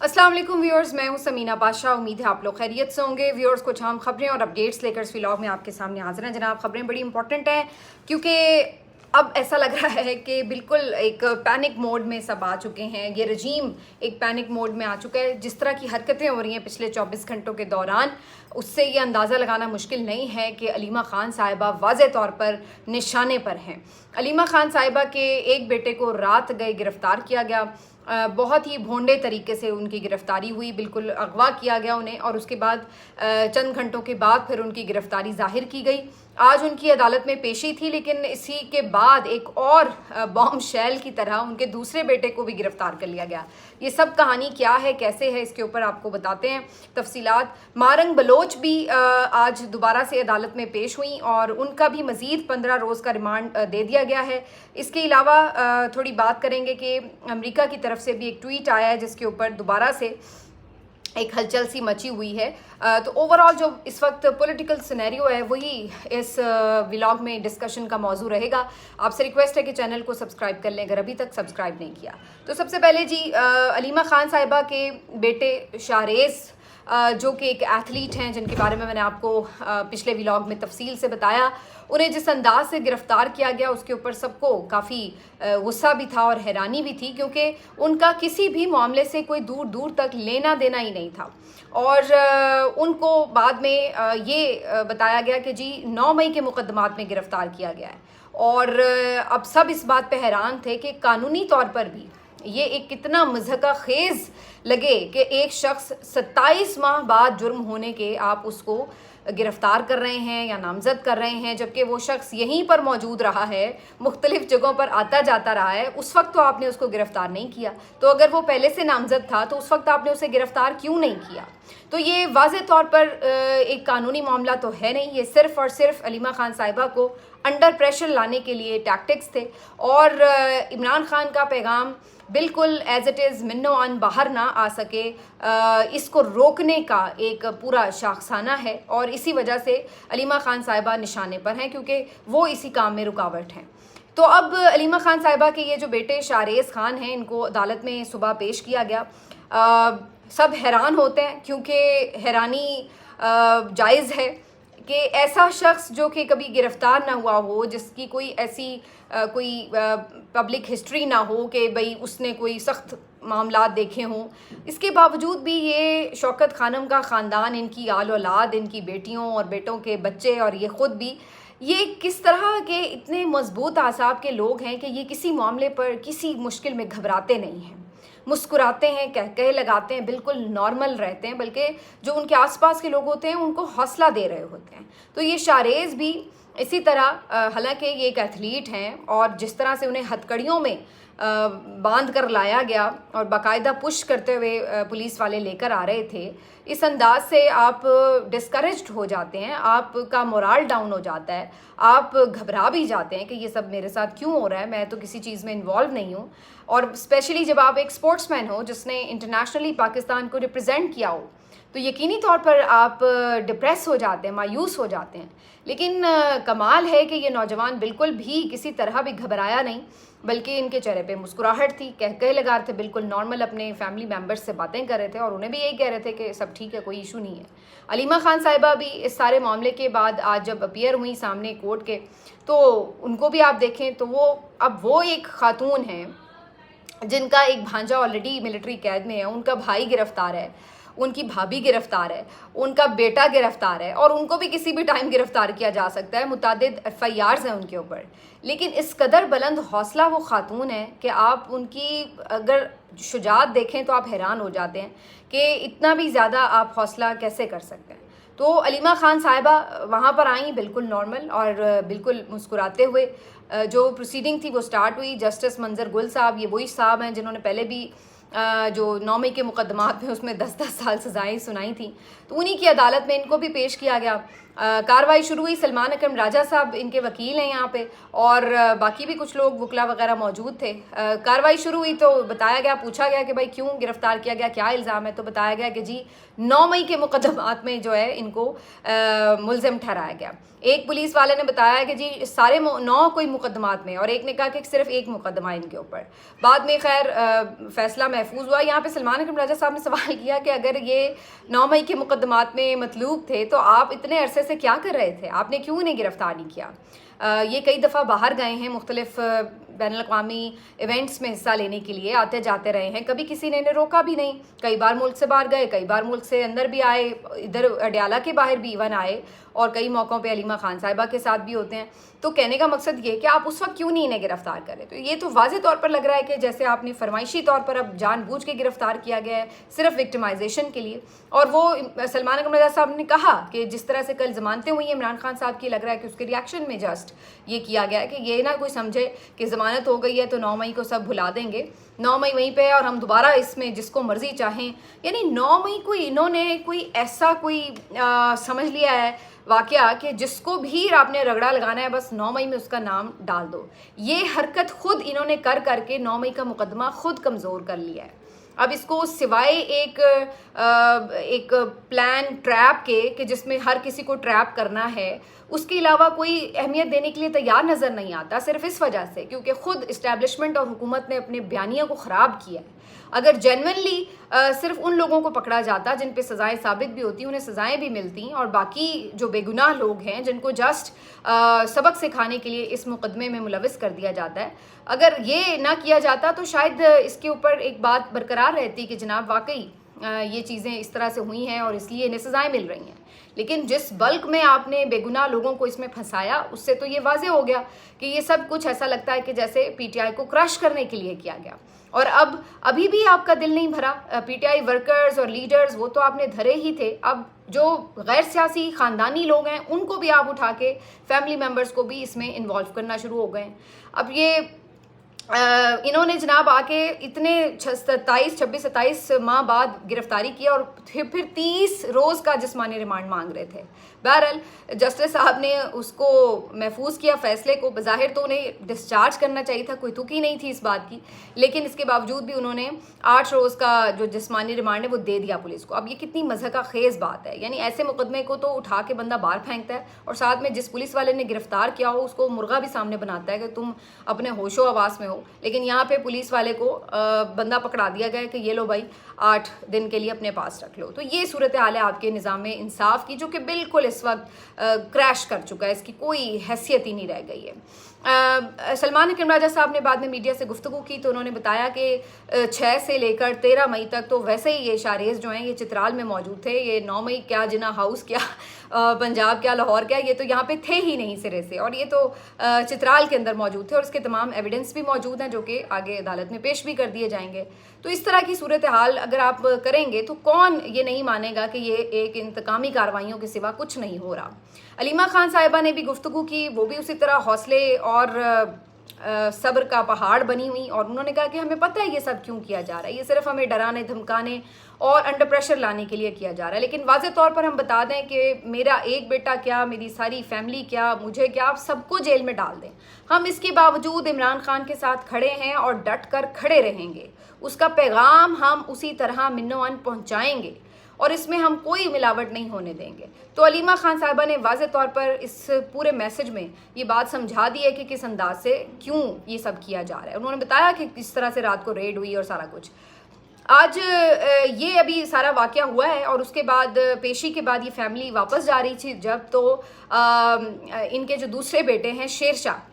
अस्सलाम वालेकुम व्यूअर्स, मैं हूं समीना पाशा। उम्मीद है आप लोग खैरियत से होंगे। व्यूअर्स, कुछ अहम खबरें और अपडेट्स लेकर इस व्लॉग में आपके सामने हाजिर हैं। जनाब, खबरें बड़ी इंपॉर्टेंट हैं क्योंकि अब ऐसा लग रहा है कि बिल्कुल एक पैनिक मोड में सब आ चुके हैं। ये रजीम एक पैनिक मोड में आ चुका है। जिस तरह की हरकतें हो रही हैं पिछले 24 घंटों के दौरान, उससे ये अंदाज़ा लगाना मुश्किल नहीं है कि अलीमा खान साहिबा वाज़े तौर पर निशाने पर हैं। अलीमा खान साहिबा के एक बेटे को रात गए गिरफ़्तार किया गया। बहुत ही भोंडे तरीके से उनकी गिरफ़्तारी हुई, बिल्कुल अगवा किया गया उन्हें, और उसके बाद चंद घंटों के बाद फिर उनकी गिरफ़्तारी ज़ाहिर की गई। आज उनकी अदालत में पेशी थी, लेकिन इसी के बाद एक और बॉम्ब शेल की तरह उनके दूसरे बेटे को भी गिरफ़्तार कर लिया गया। ये सब कहानी क्या है, कैसे है, इसके ऊपर आपको बताते हैं तफसीलात। मारंग बलोच भी आज दोबारा से अदालत में पेश हुई और उनका भी मज़ीद 15 रोज़ का रिमांड दे दिया गया है। इसके अलावा थोड़ी बात करेंगे कि अमेरिका की तरफ से भी एक ट्वीट आया है जिसके ऊपर दोबारा से एक हलचल सी मची हुई है। तो ओवरऑल जो इस वक्त पॉलिटिकल सिनेरियो है वही इस व्लॉग में डिस्कशन का मौजू रहेगा। आपसे रिक्वेस्ट है कि चैनल को सब्सक्राइब कर लें अगर अभी तक सब्सक्राइब नहीं किया। तो सबसे पहले जी, अलीमा खान साहिबा के बेटे शाहरेज़ जो कि एक एथलीट हैं, जिनके बारे में मैंने आपको पिछले व्लॉग में तफसील से बताया, उन्हें जिस अंदाज से गिरफ़्तार किया गया उसके ऊपर सबको काफ़ी गुस्सा भी था और हैरानी भी थी, क्योंकि उनका किसी भी मामले से कोई दूर दूर तक लेना देना ही नहीं था। और उनको बाद में ये बताया गया कि जी 9 मई के मुकदमात में गिरफ़्तार किया गया है। और अब सब इस बात पे हैरान थे कि कानूनी तौर पर भी ये एक कितना मज़हका खेज़ लगे कि एक शख्स 27 माह बाद जुर्म होने के आप उसको गिरफ़्तार कर रहे हैं या नामज़द कर रहे हैं, जबकि वो शख्स यहीं पर मौजूद रहा है, मुख्तलिफ़ जगहों पर आता जाता रहा है। उस वक्त तो आपने उसको गिरफ़्तार नहीं किया, तो अगर वो पहले से नामज़द था तो उस वक्त आपने उसे गिरफ़्तार क्यों नहीं किया? तो ये वाज़े तौर पर एक कानूनी मामला तो है नहीं, ये सिर्फ़ और सिर्फ अलीमा खान साहिबा को अंडर प्रेशर लाने के लिए टैक्टिक्स थे। और इमरान खान का पैगाम बिल्कुल एज इट इज़ मिन्नो आन बाहर ना आ सके, इसको रोकने का एक पूरा शाखसाना है, और इसी वजह से अलीमा खान साहिबा निशाने पर हैं, क्योंकि वो इसी काम में रुकावट हैं। तो अब अलीमा खान साहिबा के ये जो बेटे शाहरेज़ खान हैं, इनको अदालत में सुबह पेश किया गया। सब हैरान होते हैं, क्योंकि हैरानी जायज़ है कि ऐसा शख्स जो कि कभी गिरफ़्तार ना हुआ हो, जिसकी कोई ऐसी कोई पब्लिक हिस्ट्री ना हो कि भाई उसने कोई सख्त मामलात देखे हों, इसके बावजूद भी ये शौकत खानम का ख़ानदान, इनकी आल औलाद, इनकी बेटियों और बेटों के बच्चे और ये ख़ुद भी, ये किस तरह के इतने मज़बूत आसाब के लोग हैं कि ये किसी मामले पर किसी मुश्किल में घबराते नहीं हैं, मुस्कुराते हैं, कह लगाते हैं, बिल्कुल नॉर्मल रहते हैं, बल्कि जो उनके आसपास के लोग होते हैं उनको हौसला दे रहे होते हैं। तो ये शाहरेज़ भी इसी तरह, हालांकि ये एक एथलीट हैं और जिस तरह से उन्हें हथकड़ियों में बांध कर लाया गया और बाकायदा पुश करते हुए पुलिस वाले लेकर आ रहे थे, इस अंदाज से आप डिस्करेज्ड हो जाते हैं, आपका मोराल डाउन हो जाता है, आप घबरा भी जाते हैं कि ये सब मेरे साथ क्यों हो रहा है, मैं तो किसी चीज़ में इन्वॉल्व नहीं हूँ। और स्पेशली जब आप एक स्पोर्ट्समैन हो जिसने इंटरनेशनली पाकिस्तान को रिप्रेजेंट किया हो, तो यकीनी तौर पर आप डिप्रेस हो जाते हैं, मायूस हो जाते हैं। लेकिन कमाल है कि ये नौजवान बिल्कुल भी किसी तरह भी घबराया नहीं, बल्कि इनके चेहरे पे मुस्कुराहट थी, कह लगा रहे थे, बिल्कुल नॉर्मल अपने फैमिली मेम्बर्स से बातें कर रहे थे और उन्हें भी यही कह रहे थे कि सब ठीक है, कोई इशू नहीं है। अलीमा खान साहिबा भी इस सारे मामले के बाद आज जब अपीयर हुई सामने कोर्ट के, तो उनको भी आप देखें तो वो एक खातून हैं जिनका एक भांजा ऑलरेडी मिलिट्री कैद में है, उनका भाई गिरफ़्तार है, उनकी भाभी गिरफ़्तार है, उनका बेटा गिरफ़्तार है, और उनको भी किसी भी टाइम गिरफ़्तार किया जा सकता है, मुतादिद FIRs हैं उनके ऊपर। लेकिन इस कदर बुलंद हौसला वो ख़ातून है कि आप उनकी अगर शुजात देखें तो आप हैरान हो जाते हैं कि इतना भी ज़्यादा आप हौसला कैसे कर सकते हैं। तो अलीमा खान साहिबा वहाँ पर आई बिल्कुल नॉर्मल और बिल्कुल मुस्कुराते हुए। जो प्रोसीडिंग थी वो स्टार्ट हुई। जस्टिस मंजर गुल साहब, ये वही साहब हैं जिन्होंने पहले भी जो 9 मई के मुकदमात में उसमें 10-10 साल सज़ाएँ सुनाई थी, तो उन्हीं की अदालत में इनको भी पेश किया गया। कार्रवाई शुरू हुई। सलमान अकरम राजा साहब इनके वकील हैं यहाँ पे, और बाकी भी कुछ लोग वकला वगैरह मौजूद थे। कार्रवाई शुरू हुई तो बताया गया, पूछा गया कि भाई क्यों गिरफ्तार किया गया, क्या इल्ज़ाम है। तो बताया गया कि जी 9 मई के मुकदमात में जो है इनको मुलजिम ठहराया गया। एक पुलिस वाले ने बताया कि जी सारे 9 कोई मुकदमात में, और एक ने कहा कि सिर्फ एक मुकदमा इनके ऊपर। बाद में खैर फैसला महफूज हुआ। यहाँ पे सलमान अकरम राजा साहब ने सवाल किया कि अगर ये 9 मई के मुकदमात में मतलूब थे तो आप इतने अरसे से क्या कर रहे थे, आपने क्यों उन्हें गिरफ्तार नहीं किया। ये कई दफ़ा बाहर गए हैं, मुख्तलिफ बैनुल-अक़वामी इवेंट्स में हिस्सा लेने के लिए आते जाते रहे हैं, कभी किसी ने इन्हें रोका भी नहीं। कई बार मुल्क से बाहर गए, कई बार मुल्क से अंदर भी आए, इधर अडयाला के बाहर भी इवन आए, और कई मौक़ों पे अलीमा खान साहिबा के साथ भी होते हैं। तो कहने का मकसद ये कि आप उस वक्त क्यों नहीं इन्हें गिरफ्तार करें। तो ये तो वाज़े तौर पर लग रहा है कि जैसे आपने फरमाइशी तौर पर अब जानबूझ के गिरफ्तार किया गया है सिर्फ विक्टिमाइजेशन के लिए। और वो सलमान अकरम रज़ा साहब ने कहा कि जिस तरह से कल ज़मानतें हुई हैं इमरान खान साहब की, लग रहा है कि उसके रिएक्शन में जस्ट ये किया गया है कि ये ना कोई समझे कि ज़मानत हो गई है तो 9 मई को सब भुला देंगे, 9 मई वहीं पे है और हम दोबारा इसमें जिसको मर्जी चाहें। यानी 9 मई को इन्होंने कोई ऐसा कोई समझ लिया है वाकया कि जिसको भी आपने रगड़ा लगाना है बस 9 मई में उसका नाम डाल दो। ये हरकत खुद इन्होंने कर करके 9 मई का मुकदमा खुद कमज़ोर कर लिया है। अब इसको सिवाय एक प्लान ट्रैप के कि जिसमें हर किसी को ट्रैप करना है, उसके अलावा कोई अहमियत देने के लिए तैयार नज़र नहीं आता, सिर्फ इस वजह से क्योंकि ख़ुद इस्टेब्लिशमेंट और हुकूमत ने अपने बयानिया को ख़राब किया है। अगर जेन्युइनली सिर्फ उन लोगों को पकड़ा जाता जिन पे सज़ाएं साबित भी होती, उन्हें सज़ाएं भी मिलती, और बाकी जो बेगुनाह लोग हैं जिनको जस्ट सबक सिखाने के लिए इस मुकदमे में मुलविस कर दिया जाता है, अगर ये ना किया जाता तो शायद इसके ऊपर एक बात बरकरार रहती कि जनाब वाकई ये चीज़ें इस तरह से हुई हैं और इसलिए इन्हें सज़ाएं मिल रही हैं। लेकिन जिस बल्क में आपने बेगुनाह लोगों को इसमें फंसाया, उससे तो ये वाज़े हो गया कि ये सब कुछ ऐसा लगता है कि जैसे पीटीआई को क्रश करने के लिए किया गया। और अब अभी भी आपका दिल नहीं भरा। पीटीआई वर्कर्स और लीडर्स वो तो आपने धरे ही थे, अब जो गैर सियासी ख़ानदानी लोग हैं उनको भी आप उठा के फैमिली मेम्बर्स को भी इसमें इन्वॉल्व करना शुरू हो गए। अब ये इन्होंने जनाब आके इतने 26-27 माह बाद गिरफ्तारी किया और फिर 30 रोज़ का जिस्मानी रिमांड मांग रहे थे। बहरहाल जस्टिस साहब ने उसको महफूज किया फ़ैसले को। बज़ाहिर तो उन्हें डिस्चार्ज करना चाहिए था, कोई तुकी नहीं थी इस बात की, लेकिन इसके बावजूद भी उन्होंने 8 रोज़ का जो जिस्मानी रिमांड है वो दे दिया पुलिस को। अब ये कितनी मज़हका खेज़ बात है। यानी ऐसे मुकदमे को तो उठा के बंदा बाहर फेंकता है और साथ में जिस पुलिस वाले ने गिरफ्तार किया हो उसको मुर्गा भी सामने बनाता है कि तुम अपने होशो हवास में हो। लेकिन यहाँ पे पुलिस वाले को बंदा पकड़ा दिया गया कि ये लो भाई 8 दिन के लिए अपने पास रख लो। तो ये सूरत हाल है आपके निज़ाम इंसाफ की, जो कि बिल्कुल इस वक्त क्रैश कर चुका है, इसकी कोई हैसियत ही नहीं रह गई है। सलमान अकरम राजा साहब ने बाद में मीडिया से गुफ्तगू की तो उन्होंने बताया कि 6 से लेकर 13 मई तक तो वैसे ही ये शारेज जो हैं ये चित्राल में मौजूद थे। ये 9 मई क्या, जिना हाउस क्या, पंजाब क्या, लाहौर क्या, ये तो यहाँ पे थे ही नहीं सिरे से, और ये तो चित्राल के अंदर मौजूद थे और इसके तमाम एविडेंस भी मौजूद हैं जो कि आगे अदालत में पेश भी कर दिए जाएंगे। तो इस तरह की सूरत हाल अगर आप करेंगे तो कौन ये नहीं मानेगा कि ये एक इंतकामी कार्रवाइयों के सिवा कुछ नहीं हो रहा। अलीमा खान साहिबा ने भी गुफ्तगू की, वो भी उसी तरह हौसले और सब्र का पहाड़ बनी हुई, और उन्होंने कहा कि हमें पता है ये सब क्यों किया जा रहा है, ये सिर्फ हमें डराने धमकाने और अंडर प्रेशर लाने के लिए किया जा रहा है। लेकिन वाज़े तौर पर हम बता दें कि मेरा एक बेटा क्या, मेरी सारी फैमिली क्या, मुझे क्या, आप सबको जेल में डाल दें, हम इसके बावजूद इमरान खान के साथ खड़े हैं और डट कर खड़े रहेंगे। उसका पैगाम हम उसी तरह मिन्नोअन पहुँचाएँगे और इसमें हम कोई मिलावट नहीं होने देंगे। तो अलीमा खान साहिबा ने वाज़े तौर पर इस पूरे मैसेज में ये बात समझा दी है कि किस अंदाज से क्यों ये सब किया जा रहा है। उन्होंने बताया कि किस तरह से रात को रेड हुई और सारा कुछ। आज ये अभी सारा वाक़या हुआ है और उसके बाद पेशी के बाद ये फैमिली वापस जा रही थी जब, तो इनके जो दूसरे बेटे हैं शेरशाह,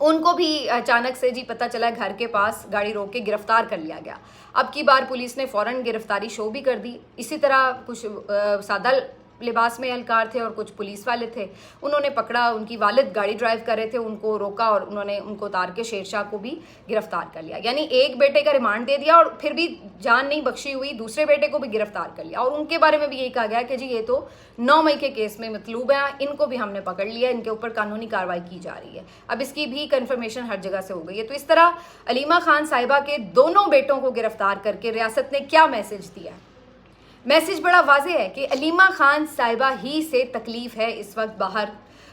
उनको भी अचानक से जी पता चला घर के पास गाड़ी रोक के गिरफ्तार कर लिया गया। अब की बार पुलिस ने फ़ौरन गिरफ्तारी शो भी कर दी। इसी तरह कुछ सादा लिबास में एहलकार थे और कुछ पुलिस वाले थे, उन्होंने पकड़ा, उनकी वालिद गाड़ी ड्राइव कर रहे थे, उनको रोका और उन्होंने उनको उतार के शेरशाह को भी गिरफ्तार कर लिया। यानी एक बेटे का रिमांड दे दिया और फिर भी जान नहीं बख्शी हुई, दूसरे बेटे को भी गिरफ्तार कर लिया और उनके बारे में भी यही कहा गया कि जी ये तो 9 मई के केस में मतलूब है, इनको भी हमने पकड़ लिया, इनके ऊपर कानूनी कार्रवाई की जा रही है। अब इसकी भी कन्फर्मेशन हर जगह से हो गई है। तो इस तरह अलीमा खान साहिबा के दोनों बेटों को गिरफ्तार करके रियासत ने क्या मैसेज दिया है। मैसेज बड़ा वाज़ेह है कि अलीमा खान साहिबा ही से तकलीफ़ है इस वक्त बाहर,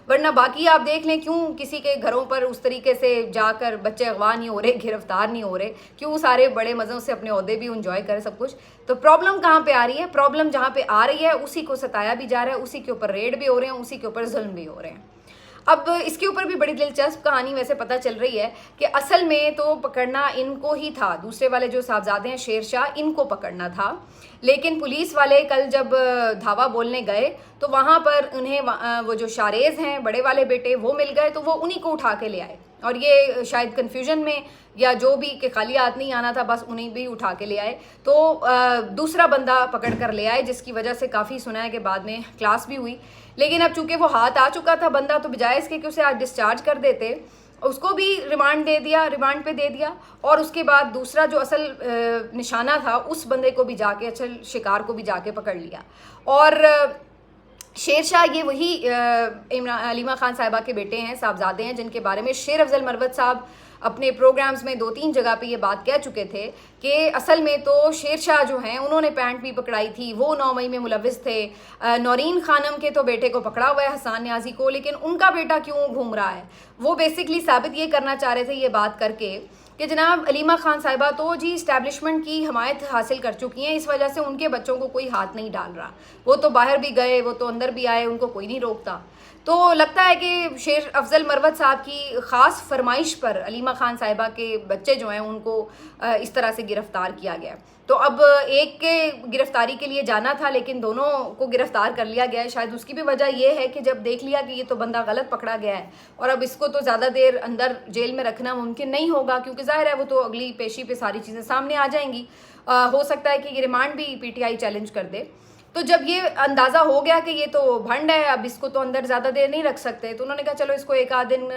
वरना बाकी आप देख लें क्यों किसी के घरों पर उस तरीके से जाकर बच्चे अगवा नहीं हो रहे, गिरफ्तार नहीं हो रहे, क्यों सारे बड़े मज़ों से अपने ओहदे भी इंजॉय करें सब कुछ। तो प्रॉब्लम कहाँ पे आ रही है? प्रॉब्लम जहाँ पे आ रही है उसी को सताया भी जा रहा है, उसी के ऊपर रेड भी हो रहे हैं, उसी के ऊपर जुल्म भी हो रहे हैं। अब इसके ऊपर भी बड़ी दिलचस्प कहानी वैसे पता चल रही है कि असल में तो पकड़ना इनको ही था, दूसरे वाले जो साहबजादे हैं शेर शाह, इनको पकड़ना था, लेकिन पुलिस वाले कल जब धावा बोलने गए तो वहाँ पर उन्हें वो जो शारेज हैं बड़े वाले बेटे वो मिल गए, तो वो उन्हीं को उठा के ले आए। और ये शायद कन्फ्यूजन में या जो भी कि खाली हाथ नहीं आना था, बस उन्हें भी उठा के ले आए। तो दूसरा बंदा पकड़ कर ले आए, जिसकी वजह से काफ़ी सुना है कि बाद में क्लास भी हुई। लेकिन अब चूंकि वो हाथ आ चुका था बंदा, तो बजाय इसके कि उसे आज डिस्चार्ज कर देते, उसको भी रिमांड पे दे दिया। और उसके बाद दूसरा जो असल निशाना था उस बंदे को भी जाके, असल शिकार को भी जाके पकड़ लिया। और शेर शाह ये वही अलीमा खान साहिबा के बेटे हैं, साहबजादे हैं, जिनके बारे में शेर अफजल मरवत साहब अपने प्रोग्राम्स में 2-3 जगह पे ये बात कह चुके थे कि असल में तो शेर शाह जो हैं उन्होंने पैंट भी पकड़ाई थी, वो 9 मई में मुलविस थे। नौरीन खानम के तो बेटे को पकड़ा हुआ है, हसान न्याजी को, लेकिन उनका बेटा क्यों घूम रहा है? वो बेसिकली साबित ये करना चाह रहे थे ये बात करके कि जनाब अलीमा खान साहिबा तो जी इस्टेब्लिशमेंट की हमायत हासिल कर चुकी हैं, इस वजह से उनके बच्चों को कोई हाथ नहीं डाल रहा। वो तो बाहर भी गए, वो तो अंदर भी आए, उनको कोई नहीं रोकता। तो लगता है कि शेर अफजल मरवत साहब की ख़ास फरमाइश पर अलीमा खान साहिबा के बच्चे जो हैं उनको इस तरह से गिरफ़्तार किया गया। तो अब एक के गिरफ़्तारी के लिए जाना था, लेकिन दोनों को गिरफ़्तार कर लिया गया है। शायद उसकी भी वजह यह है कि जब देख लिया कि ये तो बंदा गलत पकड़ा गया है और अब इसको तो ज़्यादा देर अंदर जेल में रखना मुमकिन नहीं होगा, क्योंकि ज़ाहिर है वो तो अगली पेशी पे सारी चीज़ें सामने आ जाएंगी। हो सकता है कि ये रिमांड भी पीटीआई चैलेंज कर दे। तो जब ये अंदाज़ा हो गया कि ये तो भंड है, अब इसको तो अंदर ज़्यादा देर नहीं रख सकते, तो उन्होंने कहा चलो इसको एक आध दिन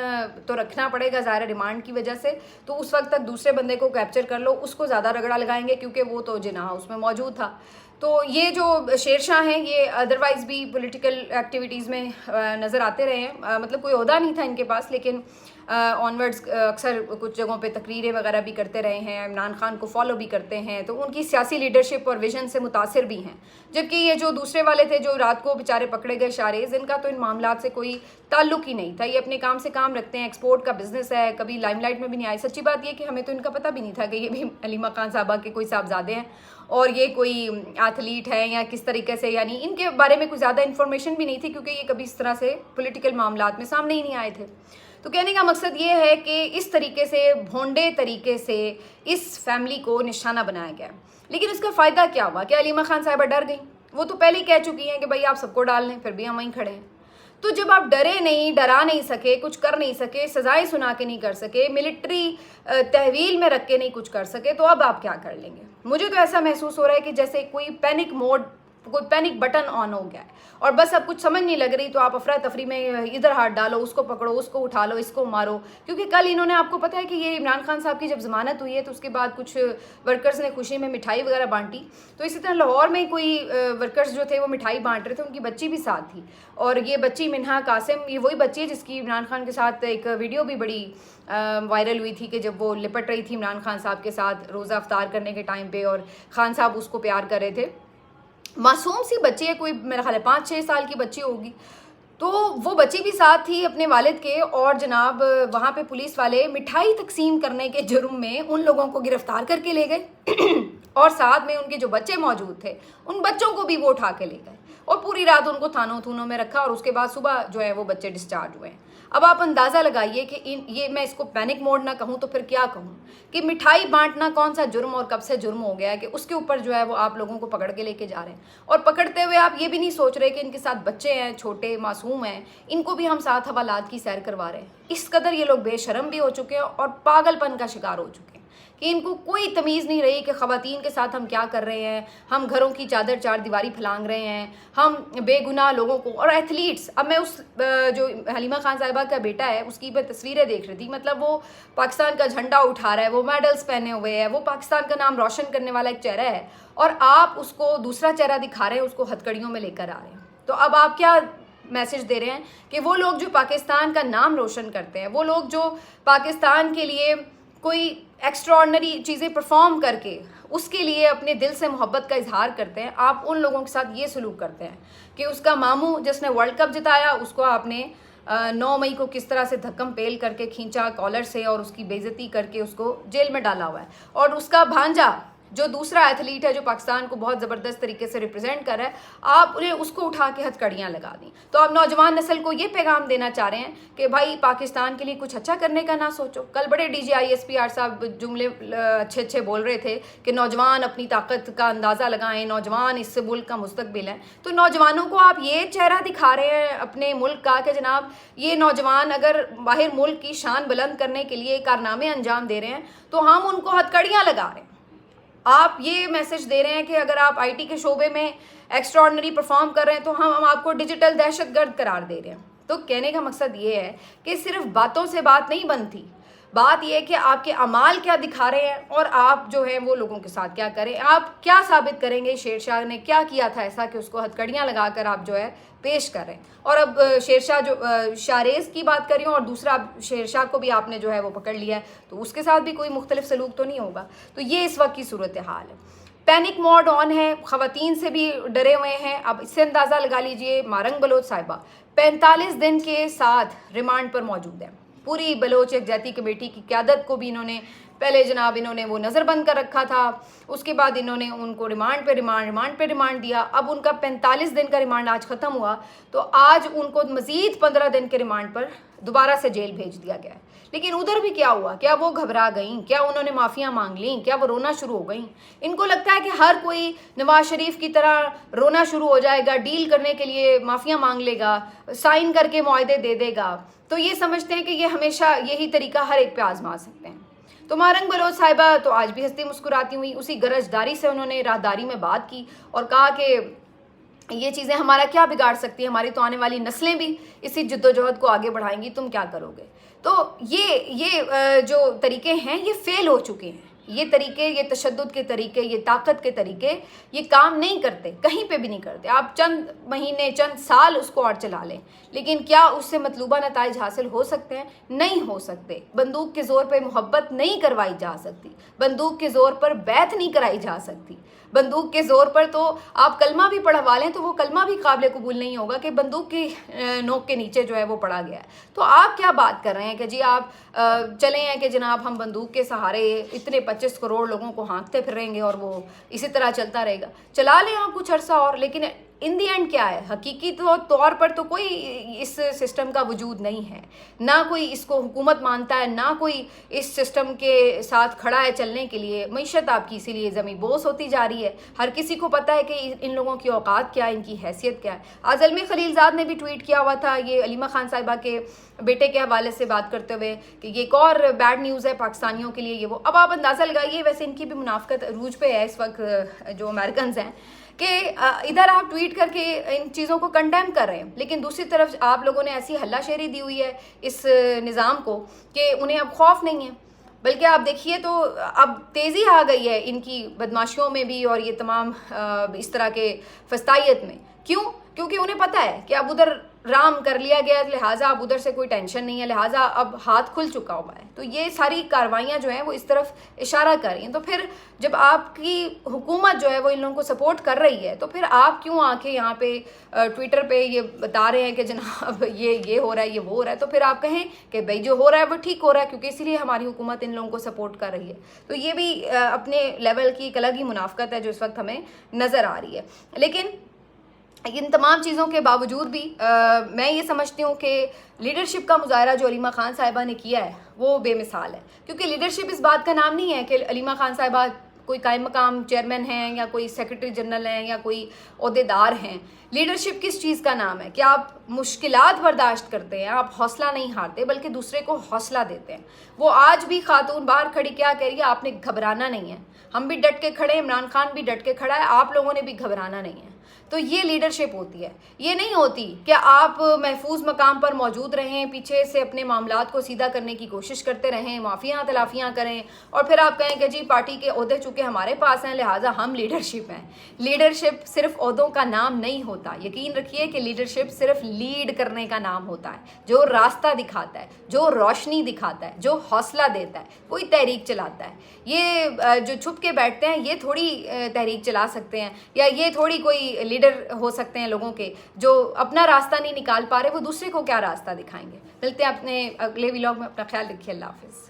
तो रखना पड़ेगा ज़ाहिर रिमांड की वजह से। तो उस वक्त तक दूसरे बंदे को कैप्चर कर लो, उसको ज़्यादा रगड़ा लगाएंगे क्योंकि वो तो जिनाह उसमें मौजूद था। तो ये जो शेर शाह हैं ये अदरवाइज़ भी पॉलिटिकल एक्टिविटीज़ में नज़र आते रहे हैं, मतलब कोई ओहदा नहीं था इनके पास, लेकिन ऑनवर्ड्स अक्सर कुछ जगहों पे तकरीरें वगैरह भी करते रहे हैं, इमरान खान को फॉलो भी करते हैं, तो उनकी सियासी लीडरशिप और विजन से मुतासिर भी हैं। जबकि ये जो दूसरे वाले थे जो रात को बेचारे पकड़े गए शारेज, इनका तो इन मामलात से कोई ताल्लुक ही नहीं था, ये अपने काम से काम रखते हैं, एक्सपोर्ट का बिजनेस है, कभी लाइमलाइट में भी नहीं आए। सच्ची बात ये कि हमें तो इनका पता भी नहीं था कि ये भी अलीमा खान साहबा के कोई साहबजादे हैं और ये कोई एथलीट है या किस तरीके से, यानी इनके बारे में कुछ ज़्यादा इन्फॉर्मेशन भी नहीं थी, क्योंकि ये कभी इस तरह से पॉलिटिकल मामलात में सामने ही नहीं आए थे। तो कहने का मकसद ये है कि इस तरीके से भोंडे तरीके से इस फैमिली को निशाना बनाया गया। लेकिन इसका फ़ायदा क्या हुआ? क्या अलीमा खान साहिबा डर गई? वो तो पहले ही कह चुकी हैं कि भाई आप सबको डाल लें, फिर भी हम वहीं खड़े हैं। तो जब आप डरे नहीं, डरा नहीं सके, कुछ कर नहीं सके, सजाएं सुना के नहीं कर सके, मिलिट्री तहवील में रख के नहीं कुछ कर सके, तो अब आप क्या कर लेंगे? मुझे तो ऐसा महसूस हो रहा है कि जैसे कोई पैनिक बटन ऑन हो गया है और बस अब कुछ समझ नहीं लग रही, तो आप अफरा तफरी में इधर हाथ डालो, उसको पकड़ो, उसको उठा लो, इसको मारो। क्योंकि कल इन्होंने, आपको पता है कि ये इमरान खान साहब की जब ज़मानत हुई है तो उसके बाद कुछ वर्कर्स ने खुशी में मिठाई वगैरह बांटी, तो इसी तरह लाहौर में कोई वर्कर्स जो थे वो मिठाई बांट रहे थे, उनकी बच्ची भी साथ थी। और ये बच्ची मिन्हा कासिम, ये वही बच्ची है जिसकी इमरान खान के साथ एक वीडियो भी बड़ी वायरल हुई थी कि जब वो लिपट रही थी इमरान खान साहब के साथ रोज़ा अफ्तार करने के टाइम पे, और खान साहब उसको प्यार कर रहे थे। मासूम सी बच्ची है, कोई मेरा ख्याल है 5-6 साल की बच्ची होगी। तो वो बच्ची भी साथ थी अपने वालिद के, और जनाब वहाँ पे पुलिस वाले मिठाई तकसीम करने के जुर्म में उन लोगों को गिरफ्तार करके ले गए और साथ में उनके जो बच्चे मौजूद थे उन बच्चों को भी वो उठा के ले गए और पूरी रात उनको थानों में रखा, और उसके बाद सुबह जो है वो बच्चे डिस्चार्ज हुए हैं। अब आप अंदाज़ा लगाइए कि ये मैं इसको पैनिक मोड ना कहूँ तो फिर क्या कहूँ, कि मिठाई बांटना कौन सा जुर्म और कब से जुर्म हो गया है कि उसके ऊपर जो है वो आप लोगों को पकड़ के लेके जा रहे हैं, और पकड़ते हुए आप ये भी नहीं सोच रहे कि इनके साथ बच्चे हैं, छोटे मासूम हैं, इनको भी हम साथ हवालात की सैर करवा रहे हैं। इस कदर ये लोग बेशरम भी हो चुके हैं और पागलपन का शिकार हो चुके हैं कि इनको कोई तमीज़ नहीं रही कि ख़वातीन के साथ हम क्या कर रहे हैं। हम घरों की चादर चार दीवारी फैलांग रहे हैं, हम बेगुनाह लोगों को, और एथलीट्स। अब मैं उस जो हलीमा खान साहिबा का बेटा है उसकी मैं तस्वीरें देख रही थी, मतलब वो पाकिस्तान का झंडा उठा रहा है, वो मेडल्स पहने हुए है, वो पाकिस्तान का नाम रोशन करने वाला एक चेहरा है, और आप उसको दूसरा चेहरा दिखा रहे हैं, उसको हथकड़ियों में लेकर आ रहे हैं। तो अब आप क्या मैसेज दे रहे हैं कि वो लोग जो पाकिस्तान का नाम रोशन करते हैं, वो लोग जो पाकिस्तान के लिए کوئی ایکسٹراڈنری چیزیں پرفارم کر کے اس کے لیے اپنے دل سے محبت کا اظہار کرتے ہیں، آپ ان لوگوں کے ساتھ یہ سلوک کرتے ہیں کہ اس کا ماموں جس نے ورلڈ کپ جتایا اس کو آپ نے 9 مئی کو کس طرح سے دھکم پیل کر کے کھینچا کالر سے اور اس کی بے عزتی کر کے اس کو جیل میں ڈالا ہوا ہے، اور اس کا بھانجا جو دوسرا ایتھلیٹ ہے جو پاکستان کو بہت زبردست طریقے سے ریپرزینٹ کر رہا ہے، آپ انہیں اس کو اٹھا کے ہتھکڑیاں لگا دیں۔ تو آپ نوجوان نسل کو یہ پیغام دینا چاہ رہے ہیں کہ بھائی پاکستان کے لیے کچھ اچھا کرنے کا نہ سوچو۔ کل بڑے DGISPR صاحب جملے اچھے بول رہے تھے کہ نوجوان اپنی طاقت کا اندازہ لگائیں، نوجوان اس سے ملک کا مستقبل ہے۔ تو نوجوانوں کو آپ یہ چہرہ دکھا رہے ہیں اپنے ملک کا کہ جناب یہ نوجوان اگر باہر ملک کی شان بلند کرنے کے لیے کارنامے انجام دے رہے ہیں تو ہم ان کو ہتھکڑیاں لگا رہے ہیں۔ آپ یہ میسج دے رہے ہیں کہ اگر آپ IT کے شعبے میں ایکسٹراڈنری پرفارم کر رہے ہیں تو ہم آپ کو ڈیجیٹل دہشت گرد قرار دے رہے ہیں۔ تو کہنے کا مقصد یہ ہے کہ صرف باتوں سے بات نہیں بنتی، بات یہ ہے کہ آپ کے اعمال کیا دکھا رہے ہیں اور آپ جو ہیں وہ لوگوں کے ساتھ کیا کریں۔ آپ کیا ثابت کریں گے شیر شاہ نے کیا کیا تھا ایسا کہ اس کو ہتھکڑیاں لگا کر آپ جو ہے پیش کر رہے ہیں۔ اور اب شیر شاہ جو شاریز کی بات کر رہی ہوں اور دوسرا شیر شاہ کو بھی آپ نے جو ہے وہ پکڑ لیا ہے، تو اس کے ساتھ بھی کوئی مختلف سلوک تو نہیں ہوگا۔ تو یہ اس وقت کی صورتحال ہے، پینک موڈ آن ہے، خواتین سے بھی ڈرے ہوئے ہیں۔ اب اس سے اندازہ لگا لیجئے مارنگ بلوچ صاحبہ 45 دن کے ساتھ ریمانڈ پر موجود ہے۔ پوری بلوچ یکجہتی کمیٹی کی قیادت کو بھی انہوں نے پہلے جناب انہوں نے وہ نظر بند کر رکھا تھا، اس کے بعد انہوں نے ان کو ریمانڈ پہ ریمانڈ دیا۔ اب ان کا 45 دن کا ریمانڈ آج ختم ہوا تو آج ان کو مزید 15 دن کے ریمانڈ پر دوبارہ سے جیل بھیج دیا گیا ہے۔ لیکن ادھر بھی کیا ہوا؟ کیا وہ گھبرا گئیں؟ کیا انہوں نے معافیاں مانگ لیں؟ کیا وہ رونا شروع ہو گئیں؟ ان کو لگتا ہے کہ ہر کوئی نواز شریف کی طرح رونا شروع ہو جائے گا، ڈیل کرنے کے لیے معافیاں مانگ لے گا، سائن کر کے معاہدے دے دے گا، تو یہ سمجھتے ہیں کہ یہ ہمیشہ یہی طریقہ ہر ایک پہ آزما سکتے ہیں۔ تو مارنگ بلوچ صاحبہ تو آج بھی ہنستی مسکراتی ہوئی، اسی گرجداری سے انہوں نے راہداری میں بات کی اور کہا کہ یہ چیزیں ہمارا کیا بگاڑ سکتی ہیں، ہماری تو آنے والی نسلیں بھی اسی جدوجہد کو آگے بڑھائیں گی، تم کیا کرو گے؟ تو یہ جو طریقے ہیں یہ فیل ہو چکے ہیں، یہ طریقے، یہ تشدد کے طریقے، یہ طاقت کے طریقے یہ کام نہیں کرتے، کہیں پہ بھی نہیں کرتے۔ آپ چند مہینے چند سال اس کو اور چلا لیں، لیکن کیا اس سے مطلوبہ نتائج حاصل ہو سکتے ہیں؟ نہیں ہو سکتے۔ بندوق کے زور پہ محبت نہیں کروائی جا سکتی، بندوق کے زور پر بیعت نہیں کرائی جا سکتی، بندوق کے زور پر تو آپ کلمہ بھی پڑھوا لیں تو وہ کلمہ بھی قابل قبول نہیں ہوگا کہ بندوق کی نوک کے نیچے جو ہے وہ پڑا گیا ہے۔ تو آپ کیا بات کر رہے ہیں کہ جی آپ چلے ہیں کہ جناب ہم بندوق کے سہارے اتنے 25 کروڑ لوگوں کو ہانکتے پھریں گے اور وہ اسی طرح چلتا رہے گا۔ چلا لیں آپ کچھ عرصہ اور، لیکن ان دی اینڈ کیا ہے؟ حقیقی طور پر تو کوئی اس سسٹم کا وجود نہیں ہے، نہ کوئی اس کو حکومت مانتا ہے، نہ کوئی اس سسٹم کے ساتھ کھڑا ہے چلنے کے لیے۔ معیشت آپ کی اسی لیے زمیں بوس ہوتی جا رہی ہے، ہر کسی کو پتہ ہے کہ ان لوگوں کی اوقات کیا ہے، ان کی حیثیت کیا ہے۔ آج زلمی خلیلزاد نے بھی ٹویٹ کیا ہوا تھا یہ علیمہ خان صاحبہ کے بیٹے کے حوالے سے بات کرتے ہوئے کہ یہ ایک اور بیڈ نیوز ہے پاکستانیوں کے لیے یہ وہ۔ اب آپ اندازہ لگائیے، ویسے ان کی بھی منافقت عروج پہ ہے اس وقت جو امریکنز ہیں، کہ ادھر آپ ٹویٹ کر کے ان چیزوں کو کنڈیم کر رہے ہیں، لیکن دوسری طرف آپ لوگوں نے ایسی ہلہ شیری دی ہوئی ہے اس نظام کو کہ انہیں اب خوف نہیں ہے۔ بلکہ آپ دیکھیے تو اب تیزی آ گئی ہے ان کی بدماشیوں میں بھی اور یہ تمام اس طرح کے فسطائیت میں۔ کیوں؟ کیونکہ انہیں پتہ ہے کہ اب ادھر رام کر لیا گیا، لہٰذا اب ادھر سے کوئی ٹینشن نہیں ہے، لہٰذا اب ہاتھ کھل چکا ہوا ہے۔ تو یہ ساری کاروائیاں جو ہیں وہ اس طرف اشارہ کر رہی ہیں۔ تو پھر جب آپ کی حکومت جو ہے وہ ان لوگوں کو سپورٹ کر رہی ہے تو پھر آپ کیوں آ کے یہاں پہ ٹویٹر پہ یہ بتا رہے ہیں کہ جناب یہ ہو رہا ہے، یہ وہ ہو رہا ہے؟ تو پھر آپ کہیں کہ بھائی جو ہو رہا ہے وہ ٹھیک ہو رہا ہے، کیونکہ اسی لیے ہماری حکومت ان لوگوں کو سپورٹ کر رہی ہے۔ تو یہ بھی اپنے لیول کی ایک الگ ہی منافقت ہے جو اس وقت ہمیں نظر آ رہی ہے۔ لیکن ان تمام چیزوں کے باوجود بھی میں یہ سمجھتی ہوں کہ لیڈرشپ کا مظاہرہ جو علیمہ خان صاحبہ نے کیا ہے وہ بے مثال ہے، کیونکہ لیڈرشپ اس بات کا نام نہیں ہے کہ علیمہ خان صاحبہ کوئی قائم مقام چیئرمین ہیں یا کوئی سیکرٹری جنرل ہیں یا کوئی عہدیدار ہیں۔ لیڈرشپ کس چیز کا نام ہے کہ آپ مشکلات برداشت کرتے ہیں، آپ حوصلہ نہیں ہارتے بلکہ دوسرے کو حوصلہ دیتے ہیں۔ وہ آج بھی خاتون باہر کھڑی کیا کہہ رہی ہے؟ آپ نے گھبرانا نہیں ہے، ہم بھی ڈٹ کے کھڑے ہیں، عمران خان بھی ڈٹ کے کھڑا ہے، آپ لوگوں نے بھی گھبرانا نہیں ہے۔ تو یہ لیڈرشپ ہوتی ہے. یہ نہیں ہوتی کہ آپ محفوظ مقام پر موجود رہیں, پیچھے سے اپنے معاملات کو سیدھا کرنے کی کوشش کرتے رہیں, معافیاں تلافیاں کریں اور پھر آپ کہیں کہ جی پارٹی کے عہدے چونکہ ہمارے پاس ہیں لہٰذا ہم لیڈرشپ ہیں. لیڈرشپ صرف عہدوں کا نام نہیں ہوتا. یقین رکھیے کہ لیڈرشپ صرف لیڈ کرنے کا نام ہوتا ہے, جو راستہ دکھاتا ہے, جو روشنی دکھاتا ہے, جو حوصلہ دیتا ہے, کوئی تحریک چلاتا ہے. یہ جو چھپ کے بیٹھتے ہیں یہ تھوڑی تحریک چلا سکتے ہیں, یا یہ تھوڑی کوئی لیڈر ہو سکتے ہیں لوگوں کے جو اپنا راستہ نہیں نکال پا رہے, وہ دوسرے کو کیا راستہ دکھائیں گے. ملتے ہیں اپنے اگلے ولاگ میں, اپنا خیال رکھیے, اللہ حافظ.